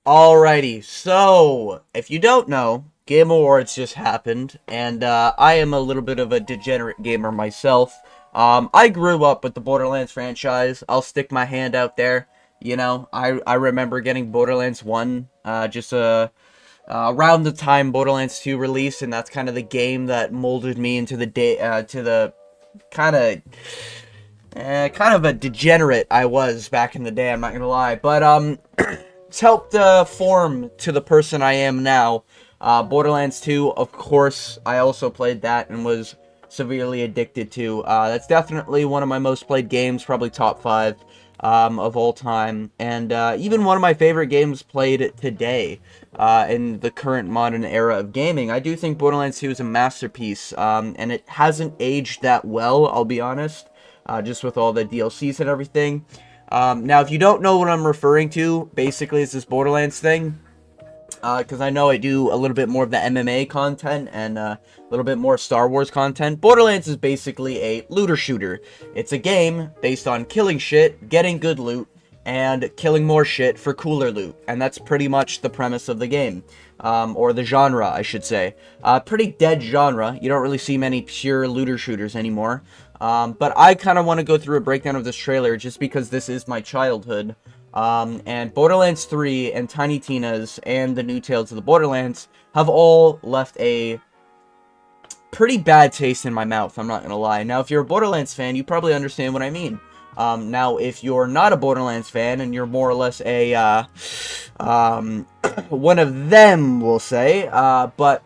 Alrighty, so if you don't know, Game Awards just happened, and I am a little bit of a degenerate gamer myself. I grew up with the Borderlands franchise. I'll stick my hand out there. I remember getting Borderlands 1 around the time Borderlands 2 released, and that's kind of the game that molded me into the kind of kind of a degenerate I was back in the day. I'm not gonna lie, but it's helped form to the person I am now. Borderlands 2, of course, I also played that and was severely addicted to. That's definitely one of my most played games, probably top 5 of all time, and even one of my favorite games played today in the current modern era of gaming. I do think Borderlands 2 is a masterpiece, and it hasn't aged that well, I'll be honest, just with all the DLCs and everything. Now, if you don't know what I'm referring to, basically it's this Borderlands thing, because I know I do a little bit more of the MMA content and a little bit more Star Wars content. Borderlands is basically a looter shooter. It's a game based on killing shit, getting good loot, and killing more shit for cooler loot. And that's pretty much the premise of the game. Or the genre, I should say. Pretty dead genre. You don't really see many pure looter shooters anymore. But I kind of want to go through a breakdown of this trailer just because this is my childhood. And Borderlands 3 and Tiny Tina's and the new Tales of the Borderlands have all left a pretty bad taste in my mouth, I'm not gonna lie. Now, if you're a Borderlands fan, you probably understand what I mean. Now, if you're not a Borderlands fan and you're more or less a, one of them, we'll say, but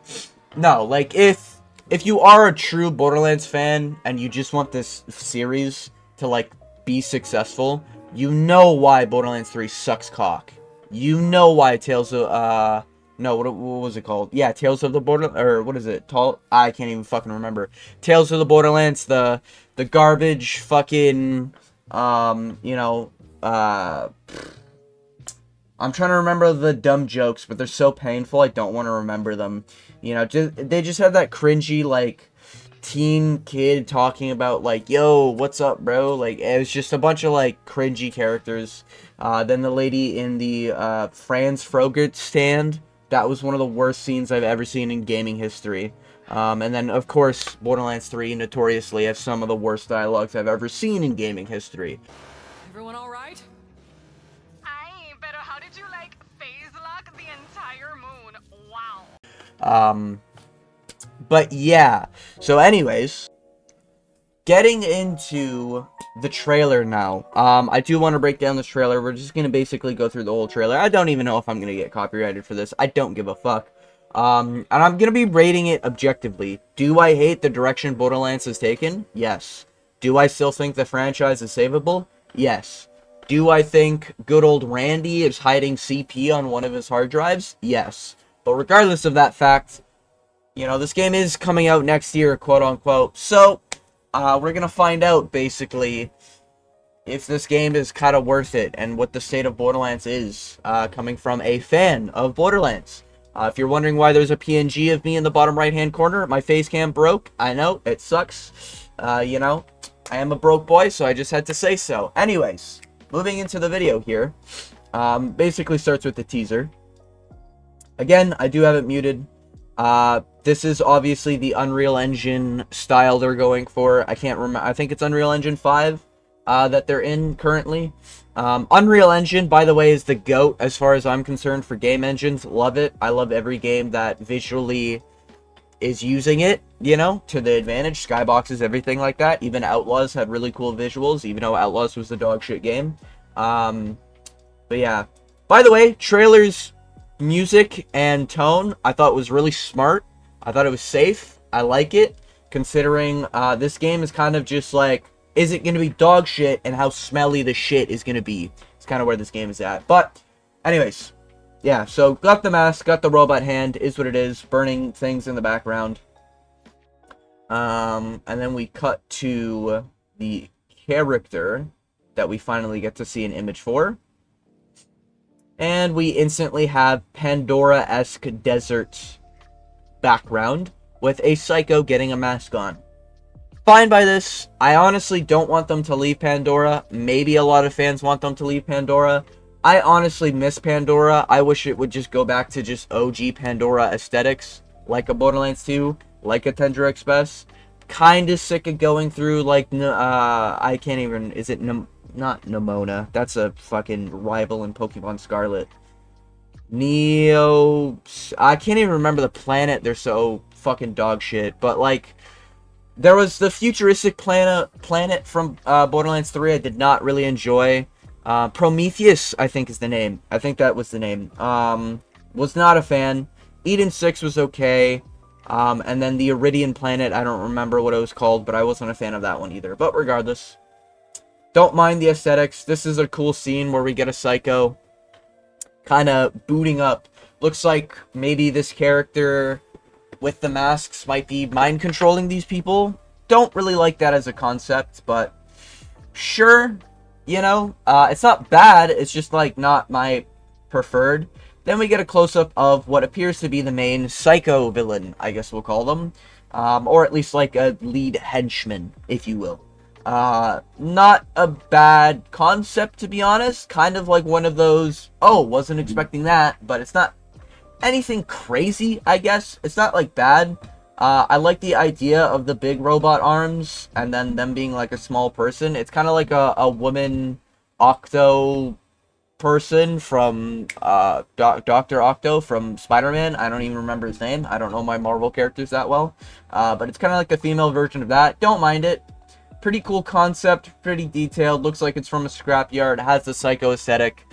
no, like, if you are a true Borderlands fan and you just want this series to, like, be successful, you know why Borderlands 3 sucks cock. You know why Tales of, no, what was it called? Yeah, Tales of the Borderlands, or what is it? I can't even fucking remember. Tales of the Borderlands, the garbage fucking, I'm trying to remember the dumb jokes, but they're so painful, I don't want to remember them. They just have that cringy, like, teen kid talking about, like, yo, what's up, bro? Like, it was just a bunch of, like, cringy characters. Then the lady in the, Franz Frogert stand, that was one of the worst scenes I've ever seen in gaming history. And then, of course, Borderlands 3 notoriously has some of the worst dialogues I've ever seen in gaming history. Everyone all right? Aye, but how did you, like, phase lock the entire moon? Wow. But yeah, so anyways, getting into the trailer now. I do want to break down this trailer. We're just going to basically go through the whole trailer. I don't even know if I'm going to get copyrighted for this. I don't give a fuck. And I'm going to be rating it objectively. Do I hate the direction Borderlands has taken? Yes. Do I still think the franchise is savable? Yes. Do I think good old Randy is hiding CP on one of his hard drives? Yes. But regardless of that fact, this game is coming out next year, quote-unquote. So, we're going to find out, basically, if this game is kind of worth it and what the state of Borderlands is, coming from a fan of Borderlands. If you're wondering why there's a PNG of me in the bottom right-hand corner, my face cam broke. I know, it sucks. I am a broke boy, so I just had to say so. Anyways, moving into the video here. Basically starts with the teaser. Again, I do have it muted. This is obviously the Unreal Engine style they're going for. I can't remember. I think it's Unreal Engine 5 that they're in currently. Unreal Engine, by the way, is the GOAT as far as I'm concerned for game engines. Love it. I love every game that visually is using it, to the advantage. Skyboxes, everything like that. Even Outlaws had really cool visuals, even though Outlaws was the dog shit game. But yeah. By the way, trailers, music, and tone, I thought was really smart. I thought it was safe. I like it, considering this game is kind of just like, is it going to be dog shit, and how smelly the shit is going to be. It's kind of where this game is at. But, anyways, yeah, so got the mask, got the robot hand, is what it is, burning things in the background. And then we cut to the character that we finally get to see an image for. And we instantly have Pandora-esque desert background with a psycho getting a mask on. Fine by this. I honestly don't want them to leave Pandora. Maybe a lot of fans want them to leave Pandora. I honestly miss Pandora. I wish it would just go back to just OG Pandora aesthetics, like a Borderlands 2, like a Tundra Express. Kind of sick of going through, like, I can't even, is it, not Nemona. That's a fucking rival in Pokemon Scarlet. Neo, I can't even remember the planet. They're so fucking dog shit. But, like, there was the futuristic planet from Borderlands 3 I did not really enjoy. Prometheus, I think, is the name. I think that was the name. Was not a fan. Eden 6 was okay. And then the Iridian planet, I don't remember what it was called, but I wasn't a fan of that one either. But regardless, don't mind the aesthetics. This is a cool scene where we get a Psycho kind of booting up. Looks like maybe this character with the masks might be mind controlling these people. Don't really like that as a concept, but sure, you know, it's not bad. It's just like not my preferred. Then we get a close-up of what appears to be the main Psycho villain, I guess we'll call them, or at least like a lead henchman, if you will. Not a bad concept, to be honest. Kind of like one of those, oh, wasn't expecting that, but it's not anything crazy, I guess. It's not, like, bad. I like the idea of the big robot arms, and then them being, like, a small person. It's kind of like a woman Octo person from, Dr. Octo from Spider-Man. I don't even remember his name. I don't know my Marvel characters that well. But it's kind of like the female version of that. Don't mind it. Pretty cool concept, pretty detailed, looks like it's from a scrapyard, has the Psycho aesthetic.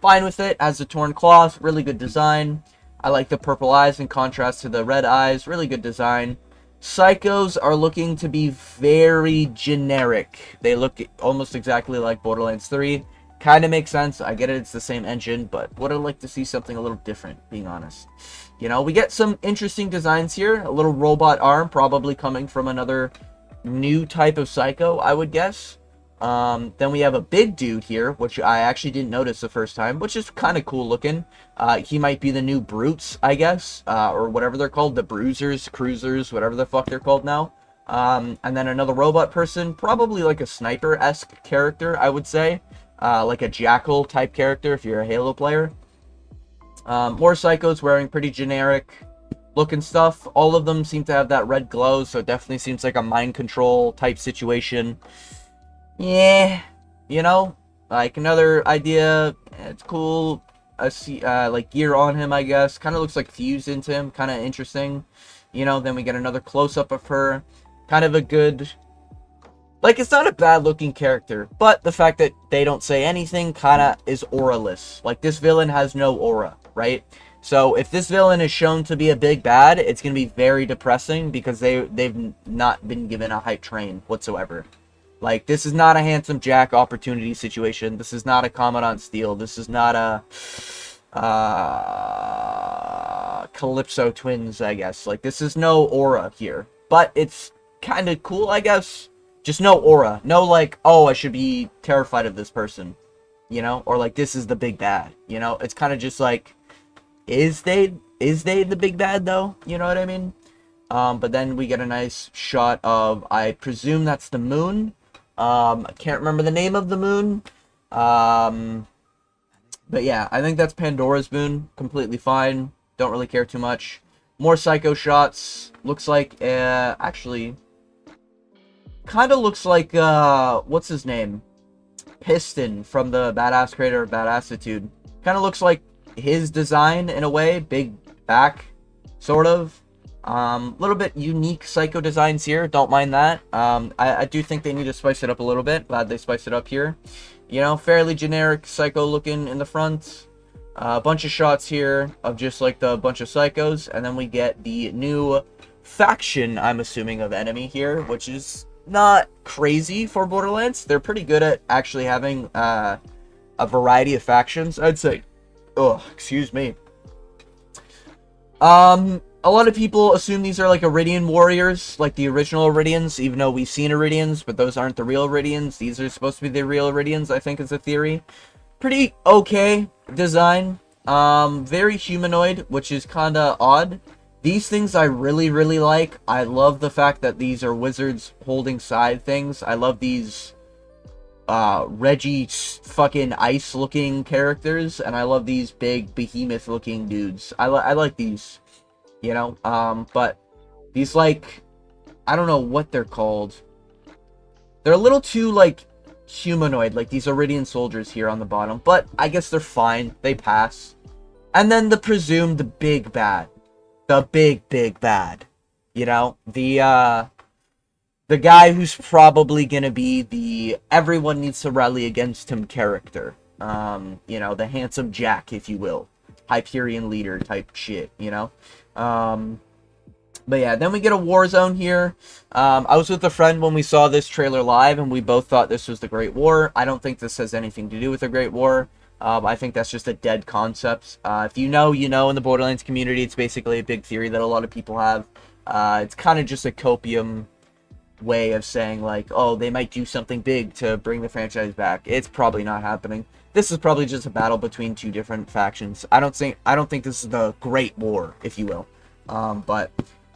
Fine with it, has the torn cloth, really good design. I like the purple eyes in contrast to the red eyes, really good design. Psychos are looking to be very generic. They look almost exactly like Borderlands 3. Kind of makes sense, I get it, it's the same engine, but would have liked to see something a little different, being honest. You know, we get some interesting designs here, a little robot arm, probably coming from another new type of Psycho, I would guess. Then we have a big dude here, which I actually didn't notice the first time, which is kind of cool looking. He might be the new Brutes, I guess, or whatever they're called, the Bruisers, Cruisers, whatever the fuck they're called now. And then another robot person, probably like a sniper-esque character, I would say. Like a Jackal type character if you're a Halo player. More Psychos wearing pretty generic looking stuff. All of them seem to have that red glow, so it definitely seems like a mind control type situation. Yeah, you know, like another idea. It's cool. I see, like gear on him, I guess. Kind of looks like fused into him. Kind of interesting. You know, then we get another close-up of her. Kind of a good, like, it's not a bad looking character, but the fact that they don't say anything kind of is aura-less. Like, this villain has no aura, right? So if this villain is shown to be a big bad, it's going to be very depressing because they've not been given a hype train whatsoever. Like, this is not a Handsome Jack opportunity situation. This is not a Commandant Steel. This is not a Calypso Twins, I guess. Like, this is no aura here. But it's kind of cool, I guess. Just no aura. No, like, oh, I should be terrified of this person. You know? Or, like, this is the big bad. You know? It's kind of just like, is they the big bad, though? You know what I mean? But then we get a nice shot of, I presume that's the moon. I can't remember the name of the moon. But yeah, I think that's Pandora's moon. Completely fine. Don't really care too much. More Psycho shots. Looks like, actually, kind of looks like, what's his name? Piston from the badass creator of Badassitude. Kind of looks like his design in a way. Big back, sort of. Little bit unique Psycho designs here. Don't mind that. I do think they need to spice it up a little bit. Glad they spiced it up here. You know, fairly generic Psycho looking in the front. A bunch of shots here of just like the bunch of Psychos. And then we get the new faction, I'm assuming, of enemy here, which is not crazy for Borderlands. They're pretty good at actually having a variety of factions, I'd say. Oh, excuse me. A lot of people assume these are like Iridian warriors, like the original Iridians, even though we've seen Iridians, but those aren't the real Iridians. These are supposed to be the real Iridians, I think is a theory. Pretty okay design. Very humanoid, which is kinda odd. These things I really, really like. I love the fact that these are wizards holding side things. I love these Reggie fucking ice looking characters, and I love these big behemoth looking dudes. I like these, you know. But these, like, I don't know what they're called. They're a little too, like, humanoid, like these Iridian soldiers here on the bottom, but I guess they're fine. They pass. And then the presumed big bad. The big bad. You know, the guy who's probably gonna be the everyone needs to rally against him character. You know, the handsome Jack, if you will. Hyperion leader type shit, you know? But yeah, then we get a war zone here. I was with a friend when we saw this trailer live, and we both thought this was the Great War. I don't think this has anything to do with the Great War. I think that's just a dead concept. If you know, you know, in the Borderlands community, it's basically a big theory that a lot of people have. It's kind of just a copium way of saying, like, oh, they might do something big to bring the franchise back. It's probably not happening. This is probably just a battle between two different factions. I don't think this is the Great War, if you will. But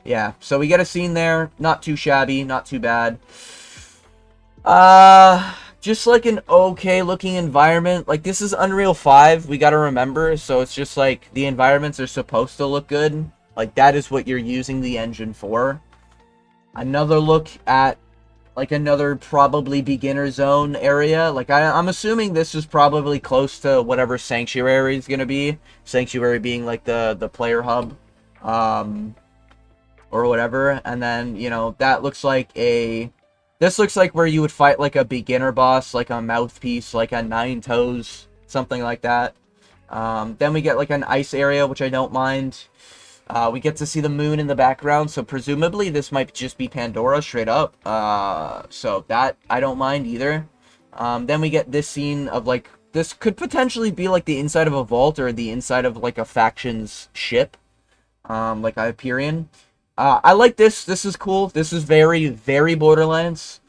yeah, so we get a scene there. Not too shabby, not too bad. Just like an okay looking environment. Like, this is Unreal 5, we gotta remember, so it's just like the environments are supposed to look good. Like, that is what you're using the engine for. Another look at, like, another probably beginner zone area. Like, I'm assuming this is probably close to whatever Sanctuary is gonna be. Sanctuary being, like, the player hub. Or whatever. And then, you know, that looks like a... This looks like where you would fight, like, a beginner boss, like a mouthpiece, like a Nine Toes, something like that. Then we get, like, an ice area, which I don't mind. We get to see the moon in the background, so presumably this might just be Pandora straight up. So that I don't mind either. Then we get this scene of, like, this could potentially be, like, the inside of a vault or the inside of, like, a faction's ship. Like Hyperion. I like this. This is cool. This is very, very Borderlands.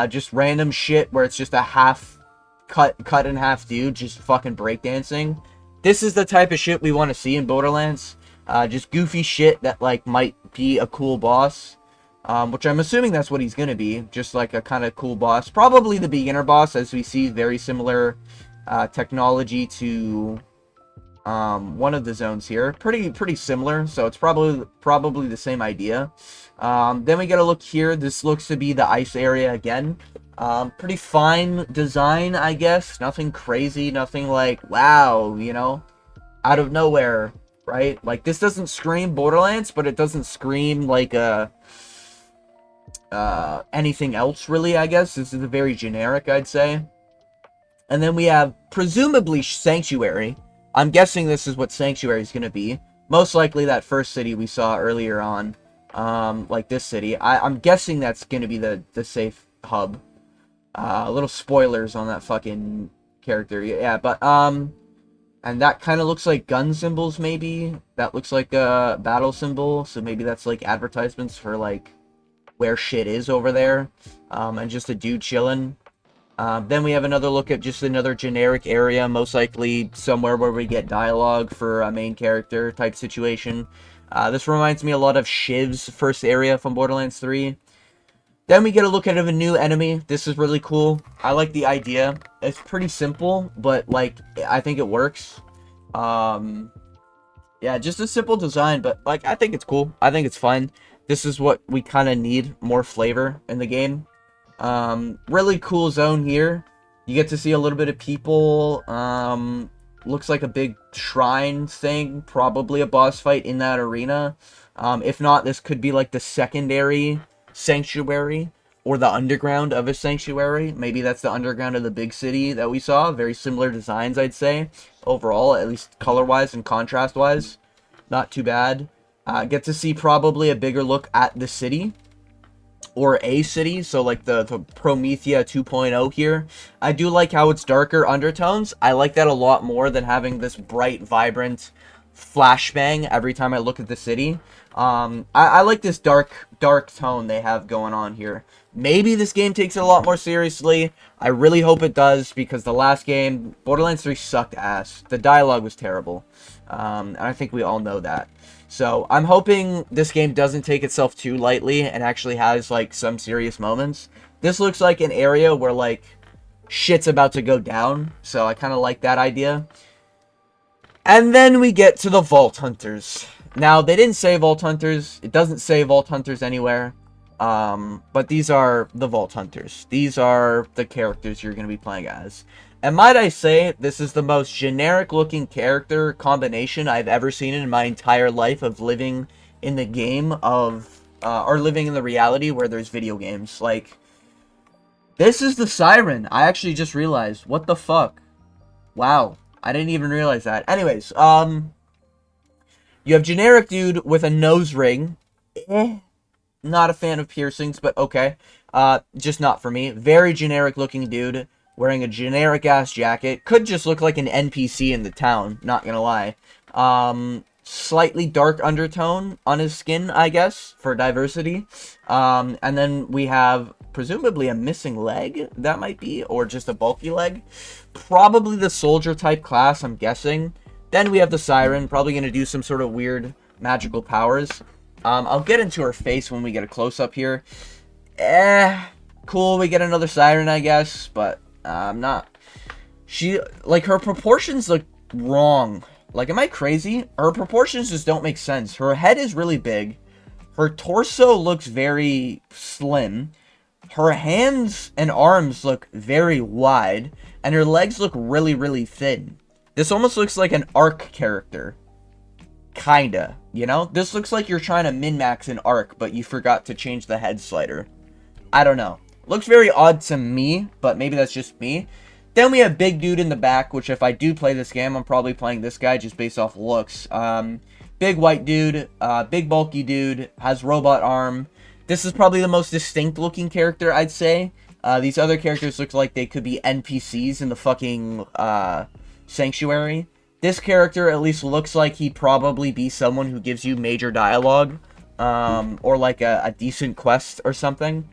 Just random shit where it's just a half cut in half dude just fucking breakdancing. This is the type of shit we want to see in Borderlands. Just goofy shit that, like, might be a cool boss. Which I'm assuming that's what he's gonna be. Just like a kind of cool boss. Probably the beginner boss, as we see very similar technology to one of the zones here. Pretty similar, so it's probably the same idea. Then we get a look here. This looks to be the ice area again. Pretty fine design, I guess. Nothing crazy, nothing like, wow, you know, out of nowhere, right? Like, this doesn't scream Borderlands, but it doesn't scream like anything else, really, I guess. This is very generic, I'd say. And then we have, presumably, Sanctuary. I'm guessing this is what Sanctuary is going to be. Most likely that first city we saw earlier on. Like this city. I'm guessing that's going to be the safe hub. Little spoilers on that fucking character. Yeah, but, and that kind of looks like gun symbols, maybe. That looks like a battle symbol. So maybe that's, like, advertisements for, like, where shit is over there. And just a dude chilling. Then we have another look at just another generic area, most likely somewhere where we get dialogue for a main character type situation. This reminds me a lot of Shiv's first area from Borderlands 3. Then we get a look at a new enemy. This is really cool. I like the idea. It's pretty simple, but, like, I think it works. Yeah, just a simple design, but, like, I think it's cool. I think it's fun. This is what we kind of need, more flavor in the game. Really cool zone here. You get to see a little bit of people. Looks like a big shrine thing. Probably a boss fight in that arena. If not, this could be like the secondary sanctuary or the underground of a sanctuary. Maybe that's the underground of the big city that we saw. Very similar designs, I'd say. Overall, at least color-wise and contrast-wise. Not too bad. Get to see probably a bigger look at the city. Or a city, so like the Promethea 2.0 here. I do like how it's darker undertones. I like that a lot more than having this bright, vibrant flashbang every time I look at the city. I like this dark tone they have going on here. Maybe this game takes it a lot more seriously. I really hope it does, because the last game, Borderlands 3, sucked ass. The dialogue was terrible. And I think we all know that. So, I'm hoping this game doesn't take itself too lightly and actually has, like, some serious moments. This looks like an area where, like, shit's about to go down. So I kind of like that idea. And then we get to the Vault Hunters. Now, they didn't say Vault Hunters. It doesn't say Vault Hunters anywhere. But these are the Vault Hunters. These are the characters you're going to be playing as. And might I say, this is the most generic-looking character combination I've ever seen in my entire life of living in the game of... or living in the reality where there's video games. Like, this is the Siren. I actually just realized. What the fuck? Wow. I didn't even realize that. Anyways, you have generic dude with a nose ring. Not a fan of piercings, but okay. Just not for me. Very generic looking dude wearing a generic ass jacket. Could just look like an NPC in the town, not gonna lie. Slightly dark undertone on his skin, I guess, for diversity. And then we have presumably a missing leg, that might be, or just a bulky leg. Probably the soldier type class, I'm guessing. Then we have the Siren, probably going to do some sort of weird magical powers. I'll get into her face when we get a close-up here. Cool, we get another Siren, I guess, but I'm not... like, her proportions look wrong. Like, am I crazy? Her proportions just don't make sense. Her head is really big. Her torso looks very slim. Her hands and arms look very wide. And her legs look really, really thin. This almost looks like an Ark character. Kinda, you know? This looks like you're trying to min-max an Ark, but you forgot to change the head slider. I don't know. Looks very odd to me, but maybe that's just me. Then we have Big Dude in the back, which if I do play this game, I'm probably playing this guy just based off looks. Big white dude, big bulky dude, has robot arm. This is probably the most distinct looking character, I'd say. These other characters look like they could be NPCs in the fucking sanctuary. This character at least looks like he'd probably be someone who gives you major dialogue. Or like a decent quest or something.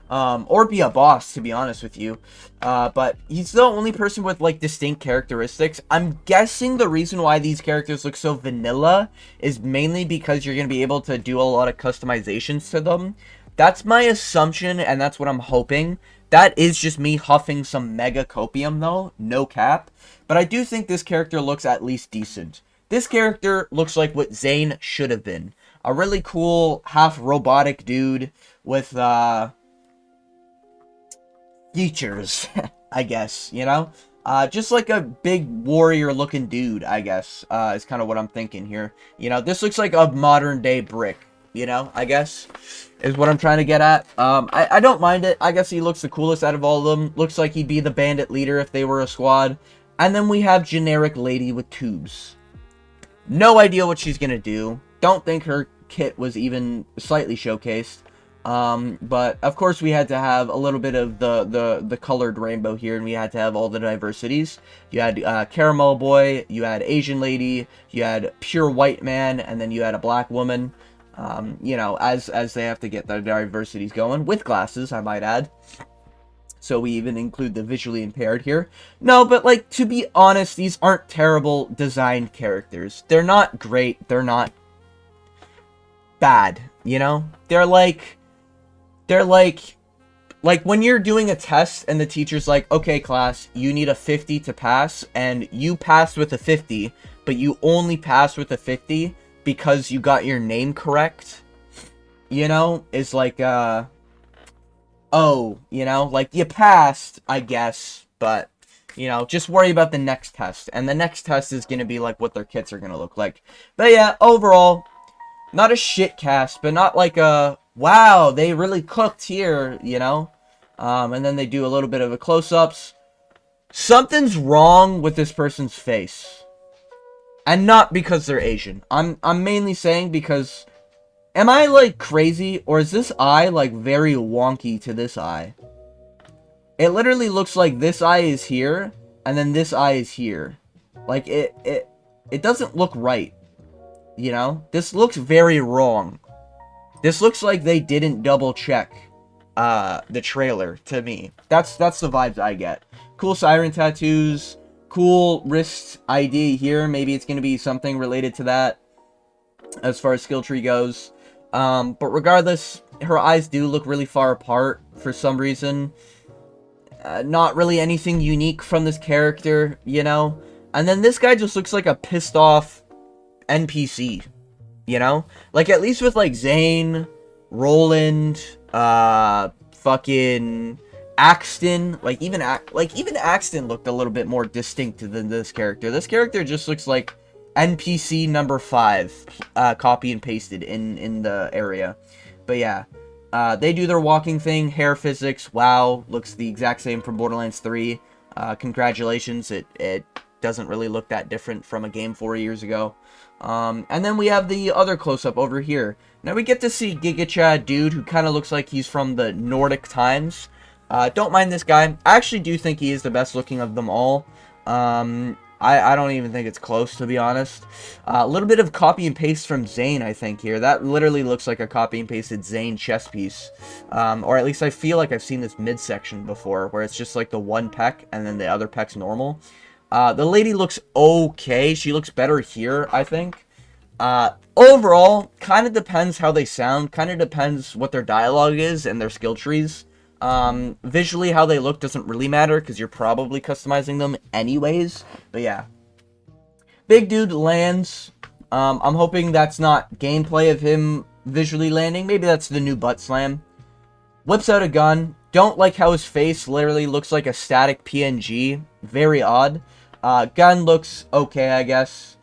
Or be a boss, to be honest with you. But he's the only person with, like, distinct characteristics. I'm guessing the reason why these characters look so vanilla is mainly because you're going to be able to do a lot of customizations to them. That's my assumption, and that's what I'm hoping. That is just me huffing some mega copium, though. No cap. But I do think this character looks at least decent. This character looks like what Zane should have been. A really cool, half-robotic dude with, features, I guess, you know? Just like a big warrior-looking dude, I guess, is kind of what I'm thinking here. You know, this looks like a modern-day Brick, you know, I guess, is what I'm trying to get at. I don't mind it. I guess he looks the coolest out of all of them. Looks like he'd be the bandit leader if they were a squad. And then we have generic lady with tubes. No idea what she's gonna do. Don't think her kit was even slightly showcased. But of course we had to have a little bit of the colored rainbow here, and we had to have all the diversities. You had caramel boy, you had Asian lady, you had pure white man, and then you had a black woman. You know, as they have to get the diversities going with glasses, I might add. So we even include the visually impaired here. No, but like, to be honest, these aren't terrible designed characters. They're not great. They're not bad, you know? They're like when you're doing a test and the teacher's like, okay, class, you need a 50 to pass, and you passed with a 50, but you only passed with a 50 because you got your name correct, you know? It's like, oh, you know, like, you passed, I guess, but, you know, just worry about the next test, and the next test is gonna be, like, what their kits are gonna look like. But yeah, overall, not a shit cast, but not like a, wow, they really cooked here, you know? And then they do a little bit of a close-ups. Something's wrong with this person's face. And not because they're Asian. I'm mainly saying because, am I, like, crazy? Or is this eye, like, very wonky to this eye? It literally looks like this eye is here, and then this eye is here. Like, it doesn't look right. You know? This looks very wrong. This looks like they didn't double check the trailer to me. That's the vibes I get. Cool siren tattoos, cool wrist ID here. Maybe it's going to be something related to that as far as skill tree goes. But regardless, her eyes do look really far apart for some reason. Not really anything unique from this character, you know? And then this guy just looks like a pissed off NPC, you know? Like, at least with, like, Zane, Roland, fucking Axton, like, even Axton looked a little bit more distinct than this character. This character just looks like NPC number 5, copy and pasted in the area. But yeah. They do their walking thing, hair physics, wow, looks the exact same from Borderlands 3. Congratulations, it doesn't really look that different from a game 4 years ago. And then we have the other close-up over here. Now we get to see Giga Chad Dude, who kind of looks like he's from the Nordic times. Don't mind this guy. I actually do think he is the best looking of them all. I don't even think it's close, to be honest. A little bit of copy and paste from Zane, I think, here. That literally looks like a copy and pasted Zane chess piece. Or at least I feel like I've seen this midsection before, where it's just like the one pec and then the other pec's normal. The lady looks okay. She looks better here, I think. Overall, kind of depends how they sound. Kind of depends what their dialogue is and their skill trees. Visually how they look doesn't really matter because you're probably customizing them anyways. But yeah. Big dude lands. I'm hoping that's not gameplay of him visually landing. Maybe that's the new butt slam. Whips out a gun. Don't like how his face literally looks like a static PNG. Very odd. Gun looks okay, I guess.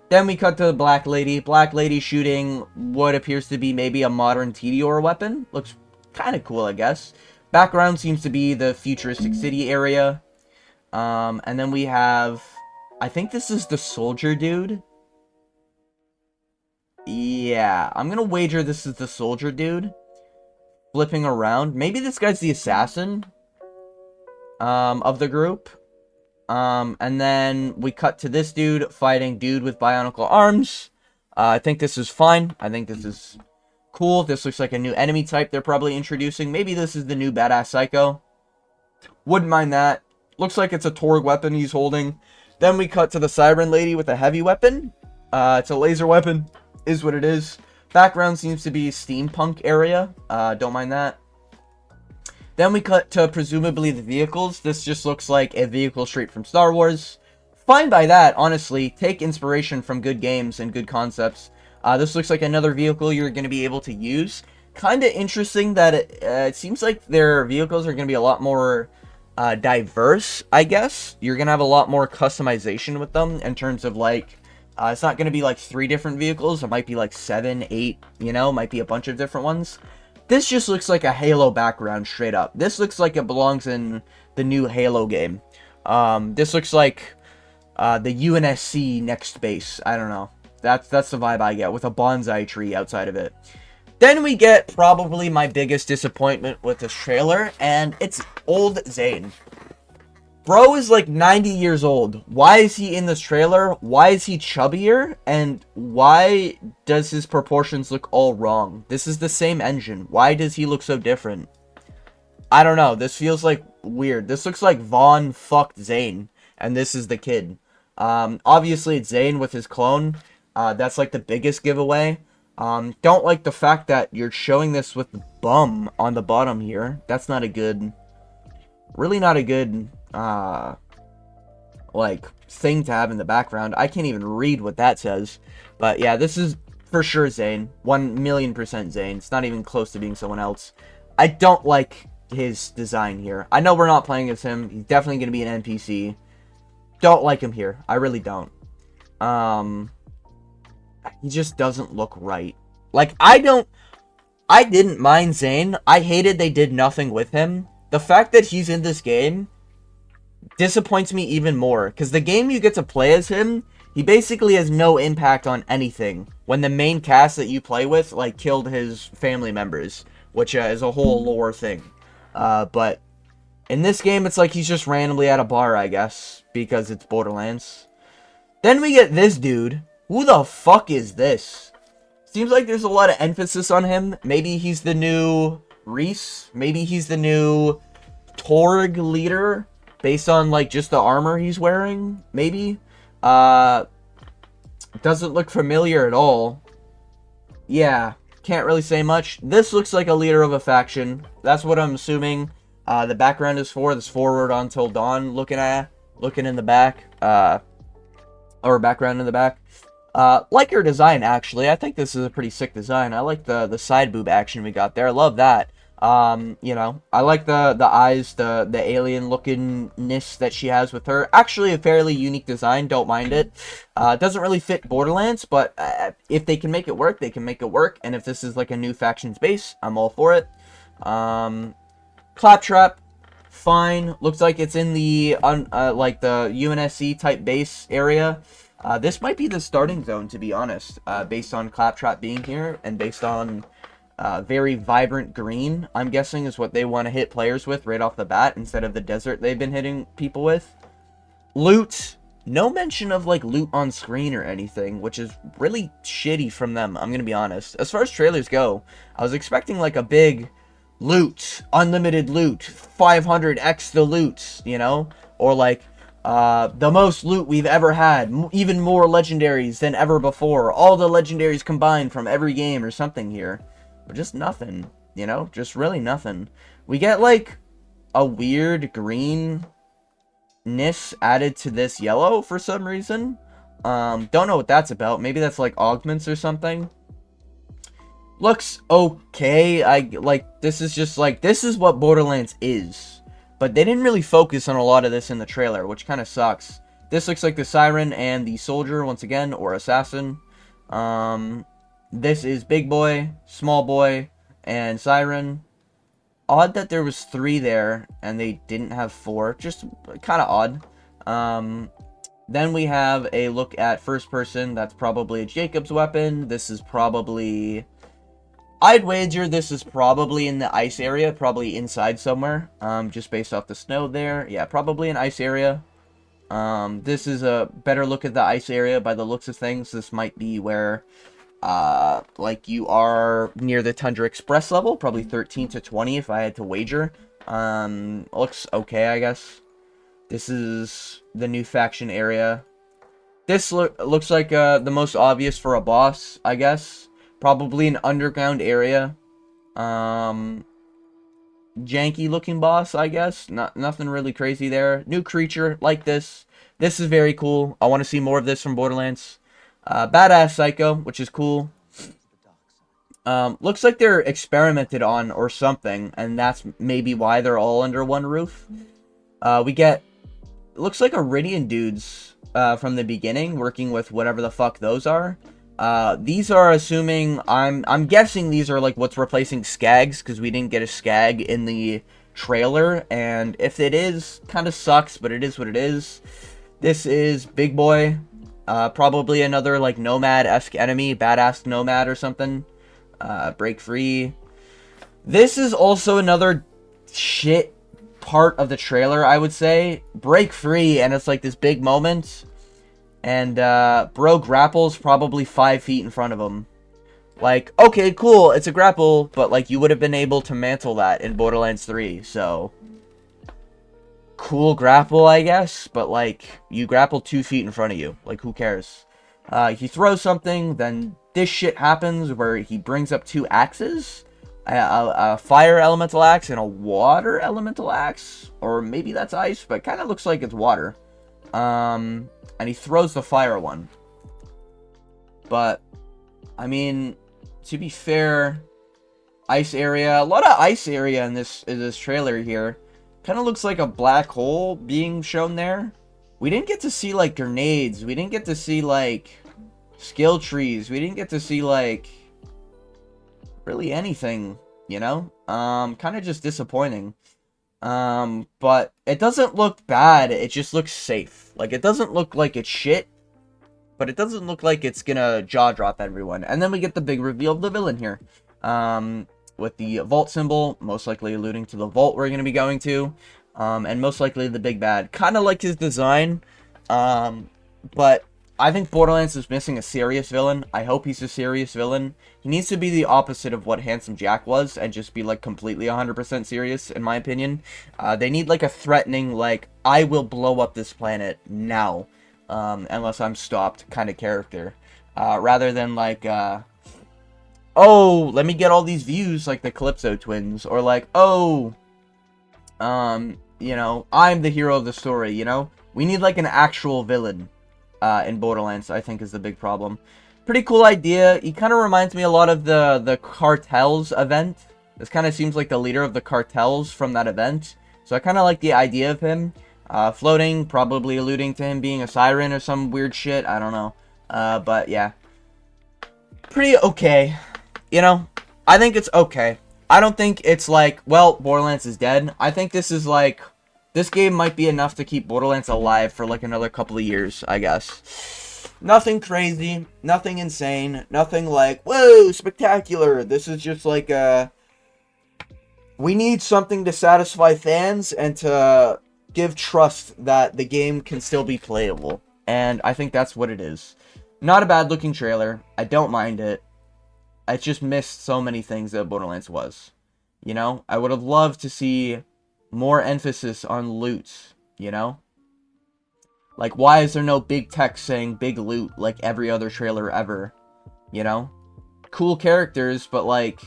Then we cut to the Black Lady. Black Lady shooting what appears to be maybe a modern Tediore weapon. Looks kind of cool, I guess. Background seems to be the futuristic city area. And then we have... I think this is the soldier dude. Yeah, I'm gonna wager this is the soldier dude. Flipping around. Maybe this guy's the assassin. Of the group. And then we cut to this dude fighting dude with bionicle arms. I think this is fine. I think this is... cool. This looks like a new enemy type they're probably introducing. Maybe this is the new Badass Psycho. Wouldn't mind that. Looks like it's a Torg weapon he's holding. Then we cut to the Siren Lady with a heavy weapon. It's a laser weapon. Is what it is. Background seems to be steampunk area. Don't mind that. Then we cut to presumably the vehicles. This just looks like a vehicle straight from Star Wars. Fine by that, honestly. Take inspiration from good games and good concepts. This looks like another vehicle you're going to be able to use. Kind of interesting that it seems like their vehicles are going to be a lot more diverse, I guess. You're going to have a lot more customization with them in terms of, like, it's not going to be, like, 3 different vehicles. It might be, like, 7, 8, you know? Might be a bunch of different ones. This just looks like a Halo background, straight up. This looks like it belongs in the new Halo game. This looks like the UNSC next base. I don't know. That's the vibe I get, with a bonsai tree outside of it. Then we get probably my biggest disappointment with this trailer, and it's old Zane. Bro is like 90 years old. Why is he in this trailer? Why is he chubbier? And why does his proportions look all wrong? This is the same engine. Why does he look so different? I don't know. This feels like weird. This looks like Vaughn fucked Zane, and this is the kid. Obviously it's Zane with his clone. That's like the biggest giveaway. Don't like the fact that you're showing this with the bum on the bottom here. That's not a good, really not a good, like, thing to have in the background. I can't even read what that says. But yeah, this is for sure Zane. 1,000,000% Zane. It's not even close to being someone else. I don't like his design here. I know we're not playing as him. He's definitely going to be an NPC. Don't like him here. I really don't. He just doesn't look right. Like, I didn't mind Zane. I hated they did nothing with him. The fact that he's in this game disappoints me even more. Because the game you get to play as him, he basically has no impact on anything. When the main cast that you play with, like, killed his family members. Which is a whole lore thing. But in this game, it's like he's just randomly at a bar, I guess. Because it's Borderlands. Then we get this dude. Who the fuck is this? Seems like there's a lot of emphasis on him. Maybe he's the new Reese. Maybe he's the new Torg leader. Based on, like, just the armor he's wearing. Maybe. Doesn't look familiar at all. Yeah. Can't really say much. This looks like a leader of a faction. That's what I'm assuming. The background is 4. This forward until dawn looking in the back. Or background in the back. Like her design, actually. I think this is a pretty sick design. I like the side boob action we got there. I love that. You know, I like the eyes, the alien lookingness that she has with her. Actually, a fairly unique design. Don't mind it. It doesn't really fit Borderlands, but if they can make it work, they can make it work. And if this is like a new factions base, I'm all for it. Claptrap, fine. Looks like it's in the like the UNSC type base area. This might be the starting zone, to be honest, based on Claptrap being here and based on very vibrant green, I'm guessing, is what they want to hit players with right off the bat instead of the desert they've been hitting people with. Loot. No mention of, like, loot on screen or anything, which is really shitty from them, I'm going to be honest. As far as trailers go, I was expecting, like, a big loot, unlimited loot, 500x the loot, you know? Or, like, the most loot we've ever had, even more legendaries than ever before, all the legendaries combined from every game or something here. But just nothing, you know? Just really nothing. We get, like, a weird greenness added to this yellow for some reason. Don't know what that's about. Maybe that's, like, augments or something. Looks okay. This is just, like, this is what Borderlands is. But they didn't really focus on a lot of this in the trailer, which kind of sucks. This looks like the Siren and the Soldier, once again, or Assassin. This is Big Boy, Small Boy, and Siren. Odd that there was 3 there, and they didn't have 4. Just kind of odd. Then we have a look at first person. That's probably a Jacob's weapon. This is probably... I'd wager this is probably in the ice area, probably inside somewhere, just based off the snow there. Yeah, probably an ice area. This is a better look at the ice area by the looks of things. This might be where, like, you are near the Tundra Express level, probably 13 to 20 if I had to wager. Looks okay, I guess. This is the new faction area. This looks like the most obvious for a boss, I guess. Probably an underground area. Janky looking boss, I guess. Nothing really crazy there. New creature, like this. This is very cool. I want to see more of this from Borderlands. Badass Psycho, which is cool. Looks like they're experimented on or something, and that's maybe why they're all under one roof. We get, looks like Iridian dudes from the beginning, working with whatever the fuck those are. These are assuming, I'm guessing these are like what's replacing Skags, because we didn't get a Skag in the trailer, and if it is, kind of sucks, but it is what it is. This is Big Boy, probably another like Nomad-esque enemy, badass Nomad or something. Break free. This is also another shit part of the trailer, I would say. Break free, and it's like this big moment. And, bro grapples probably 5 feet in front of him. Like, okay, cool, it's a grapple, but, like, you would have been able to mantle that in Borderlands 3, so... Cool grapple, I guess, but, like, you grapple 2 feet in front of you. Like, who cares? He throws something, then this shit happens where he brings up 2 axes. A fire elemental axe and a water elemental axe. Or maybe that's ice, but kind of looks like it's water. And he throws the fire one. But, I mean, to be fair, ice area, a lot of ice area in this trailer here. Kind of looks like a black hole being shown there. We didn't get to see, like, grenades. We didn't get to see, like, skill trees. We didn't get to see, like, really anything, you know? Kind of just disappointing. But it doesn't look bad, it just looks safe. Like, it doesn't look like it's shit, but it doesn't look like it's gonna jaw drop everyone. And then we get the big reveal of the villain here. With the vault symbol, most likely alluding to the vault we're gonna be going to. And most likely the big bad. Kinda like his design, but I think Borderlands is missing a serious villain. I hope he's a serious villain. He needs to be the opposite of what Handsome Jack was and just be, like, completely 100% serious, in my opinion. They need, like, a threatening, like, I will blow up this planet now, unless I'm stopped kind of character. Rather than, like, oh, let me get all these views like the Calypso twins. Or, like, oh, You know, I'm the hero of the story, you know? We need, like, an actual villain, in Borderlands, I think is the big problem. Pretty cool idea. He kind of reminds me a lot of the Cartels event. This kind of seems like the leader of the Cartels from that event. So I kind of like the idea of him. Floating, probably alluding to him being a siren or some weird shit. I don't know. But yeah. Pretty okay. You know, I think it's okay. I don't think it's like, well, Borderlands is dead. I think this is like, this game might be enough to keep Borderlands alive for like another couple of years, I guess. Nothing crazy, nothing insane, nothing like, whoa, spectacular. This is just like, we need something to satisfy fans and to give trust that the game can still be playable. And I think that's what it is. Not a bad looking trailer. I don't mind it. I just missed so many things that Borderlands was. You know? I would have loved to see more emphasis on loot. You know? Like, why is there no big text saying big loot like every other trailer ever? You know? Cool characters, but like,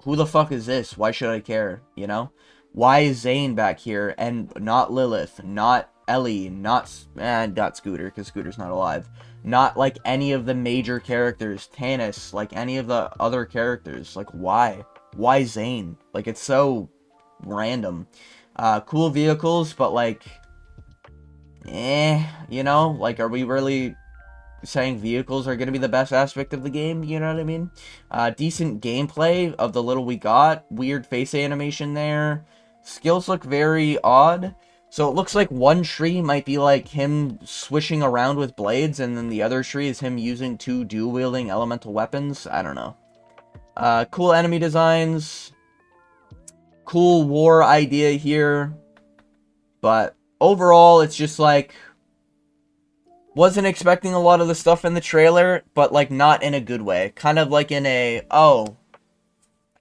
who the fuck is this? Why should I care? You know? Why is Zane back here and not Lilith, not Ellie, not Scooter, because Scooter's not alive. Not, like, any of the major characters, Tannis, like, any of the other characters. Like, why? Why Zane? Like, it's so random. Cool vehicles, but, like, you know? Like, are we really saying vehicles are going to be the best aspect of the game? You know what I mean? Decent gameplay of the little we got. Weird face animation there. Skills look very odd. So it looks like one tree might be like him swishing around with blades, and then the other tree is him using two dual-wielding elemental weapons. I don't know. Cool enemy designs. Cool war idea here. But overall, it's just like, wasn't expecting a lot of the stuff in the trailer, but like not in a good way. Kind of like in a, oh,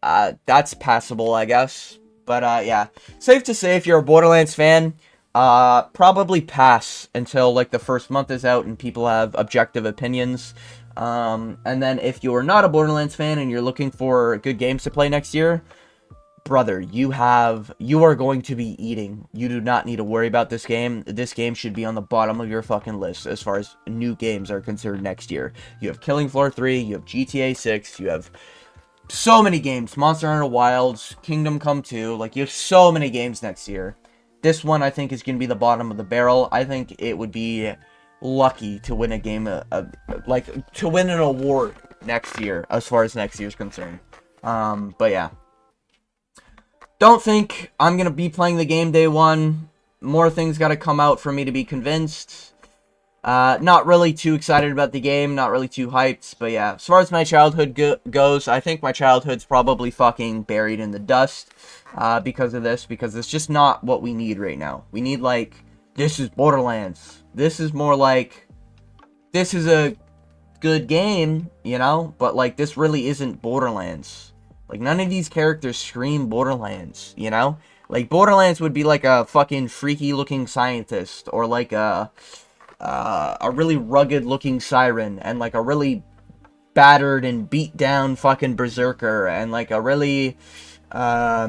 that's passable, I guess. But, yeah. Safe to say, if you're a Borderlands fan, probably pass until, like, the first month is out and people have objective opinions. And then if you're not a Borderlands fan and you're looking for good games to play next year, brother, you are going to be eating. You do not need to worry about this game. This game should be on the bottom of your fucking list as far as new games are concerned next year. You have Killing Floor 3, you have GTA 6, you have so many games. Monster Hunter Wilds, Kingdom Come 2. Like, you have so many games next year. This one, I think, is going to be the bottom of the barrel. I think it would be lucky to win a game, like, to win an award next year, as far as next year's concerned. But yeah. Don't think I'm going to be playing the game day one. More things got to come out for me to be convinced. Not really too excited about the game, not really too hyped, but yeah. As far as my childhood goes, I think my childhood's probably fucking buried in the dust, because of this, because it's just not what we need right now. We need, like, this is Borderlands. This is more like, this is a good game, you know, but, like, this really isn't Borderlands. Like, none of these characters scream Borderlands, you know? Like, Borderlands would be like a fucking freaky-looking scientist, or like a really rugged-looking siren, and like a really battered and beat-down fucking berserker, and like a really, I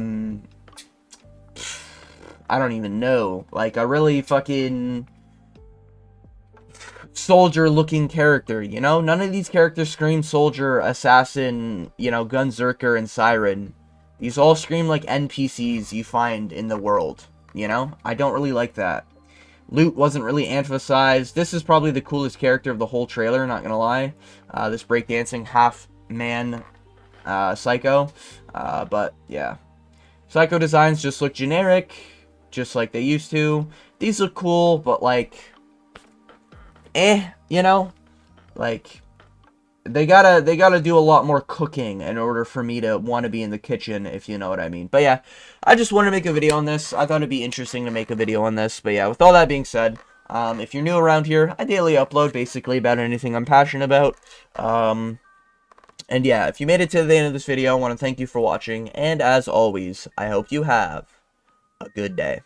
don't even know, like a really fucking soldier-looking character, you know? None of these characters scream soldier, assassin, you know, gunzerker, and siren. These all scream like NPCs you find in the world, you know? I don't really like that. Loot wasn't really emphasized. This is probably the coolest character of the whole trailer, not gonna lie. This breakdancing half-man Psycho. But, yeah. Psycho designs just look generic, just like they used to. These look cool, but, like, you know? Like, they gotta do a lot more cooking in order for me to want to be in the kitchen, if you know what I mean. But yeah, I just wanted to make a video on this. I thought it'd be interesting to make a video on this. But yeah, with all that being said, if you're new around here, I daily upload basically about anything I'm passionate about. And yeah, if you made it to the end of this video, I want to thank you for watching. And as always, I hope you have a good day.